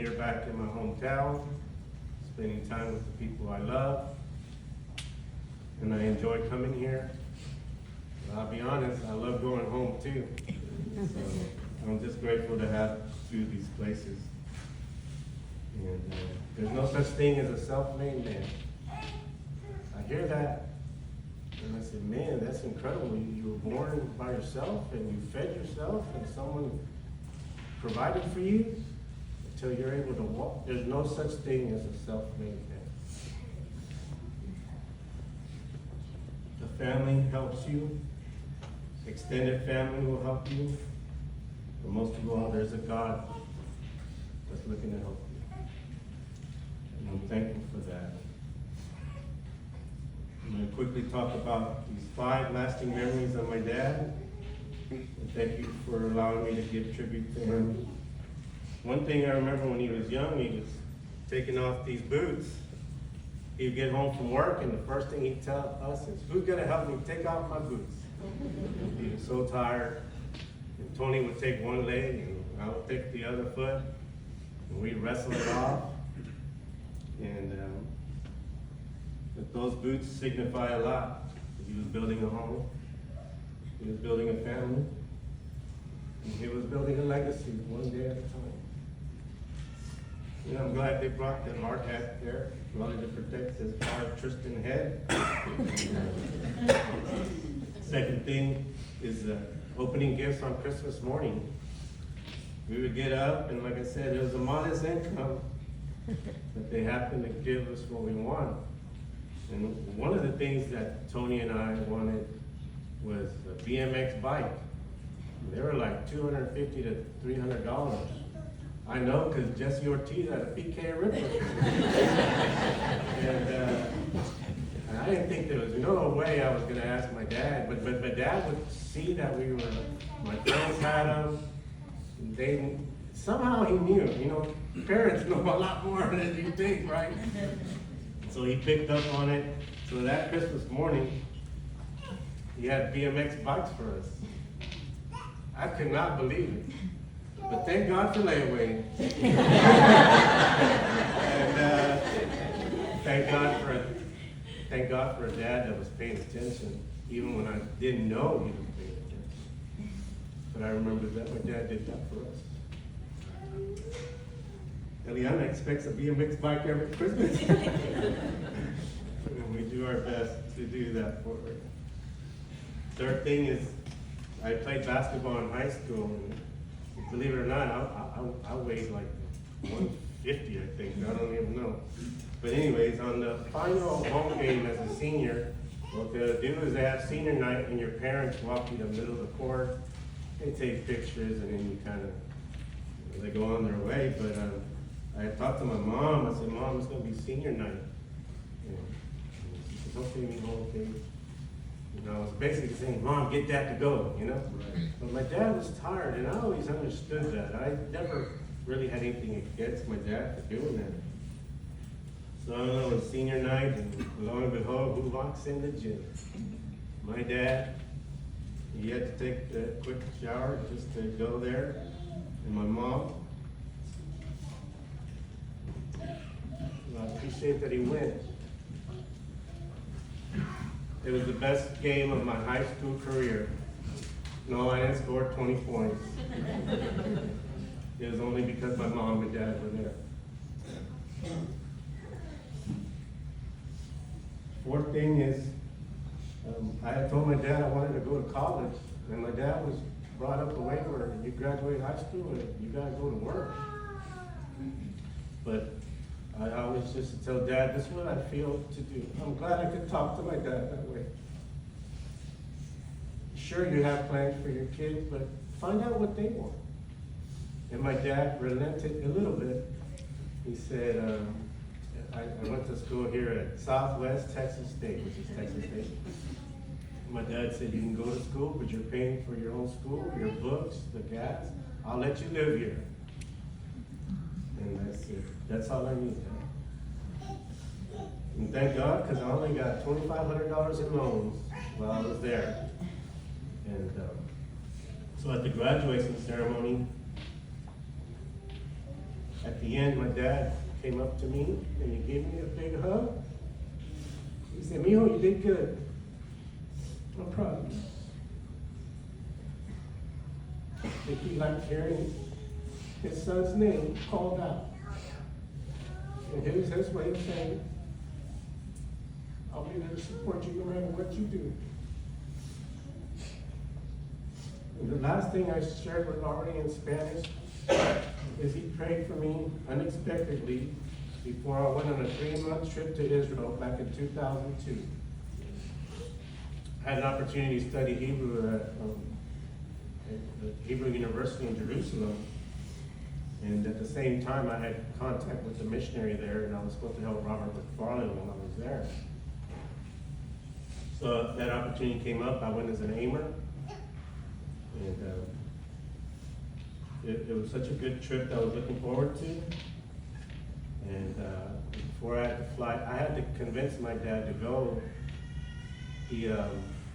here back in my hometown, spending time with the people I love. And I enjoy coming here. But I'll be honest, I love going home too. So I'm just grateful to have two of these places. And there's no such thing as a self-made man. I hear that, and I said, man, that's incredible. You were born by yourself, and you fed yourself, and someone provided for you until you're able to walk. There's no such thing as a self-made man. The family helps you. Extended family will help you. But most of all, there's a God that's looking to help you. And I'm thankful for that. I'm going to quickly talk about these 5 lasting memories of my dad. And thank you for allowing me to give tribute to him. One thing I remember when he was young, he was taking off these boots. He'd get home from work, and the first thing he'd tell us is, who's going to help me take off my boots? He was so tired. And Tony would take one leg, and I would take the other foot, and we'd wrestle it off. And but those boots signify a lot. He was building a home. He was building a family. And he was building a legacy one day at a time. And I'm glad they brought that hard hat there, wanted to protect his hard Tristan head. Second thing is opening gifts on Christmas morning. We would get up, and like I said, it was a modest income, but they happened to give us what we want. And one of the things that Tony and I wanted was a BMX bike. They were like $250 to $300. I know, because Jesse Ortiz had a PK Ripper. And I didn't think there was no way I was going to ask my dad, but my dad would see that my friends had them. Somehow he knew, parents know a lot more than you think, right? So he picked up on it. So that Christmas morning, he had BMX bikes for us. I could not believe it. But thank God for layaway. And thank God for a dad that was paying attention, even when I didn't know he was paying attention. But I remember that my dad did that for us. Eliana expects a BMX bike every Christmas. And we do our best to do that for her. Third thing is, I played basketball in high school, and believe it or not, I weighed like 150, I think. I don't even know. But anyways, on the final home game as a senior, what they'll do is they have senior night, and your parents walk you to the middle of the court. They take pictures, and then you kind of, they go on their way. But I talked to my mom. I said, Mom, it's going to be senior night. And she says, okay, okay. I was basically saying, Mom, get Dad to go, Right. But my dad was tired, and I always understood that. I never really had anything against my dad for doing that. So I don't know, it's senior night, and lo and behold, who walks in the gym? My dad. He had to take a quick shower just to go there, and my mom. I appreciate that he went. It was the best game of my high school career. No, I didn't score 20 points. It was only because my mom and dad were there. Fourth thing is, I had told my dad I wanted to go to college, and my dad was brought up the way where you graduate high school and you gotta go to work. But I always used to tell Dad, this is what I feel to do. I'm glad I could talk to my dad that way. Sure, you have plans for your kids, but find out what they want. And my dad relented a little bit. He said, I went to school here at Southwest Texas State, which is Texas State. My dad said, you can go to school, but you're paying for your own school, your books, the gas. I'll let you live here. And I said, that's all I need, Dad. And thank God, because I only got $2,500 in loans while I was there. And so at the graduation ceremony, At the end, my dad came up to me and he gave me a big hug. He said, "Mijo, you did good. I'm proud of you." I think he liked hearing his son's name called out. And his way of saying, "I'll be there to support you no matter what you do." And the last thing I shared with Laurie in Spanish is he prayed for me unexpectedly before I went on a 3-month trip to Israel back in 2002. I had an opportunity to study Hebrew at the Hebrew University in Jerusalem. And at the same time, I had contact with the missionary there, and I was supposed to help Robert McFarland when I was there. So that opportunity came up. I went as an aimer. And it was such a good trip that I was looking forward to. And before I had to fly, I had to convince my dad to go. He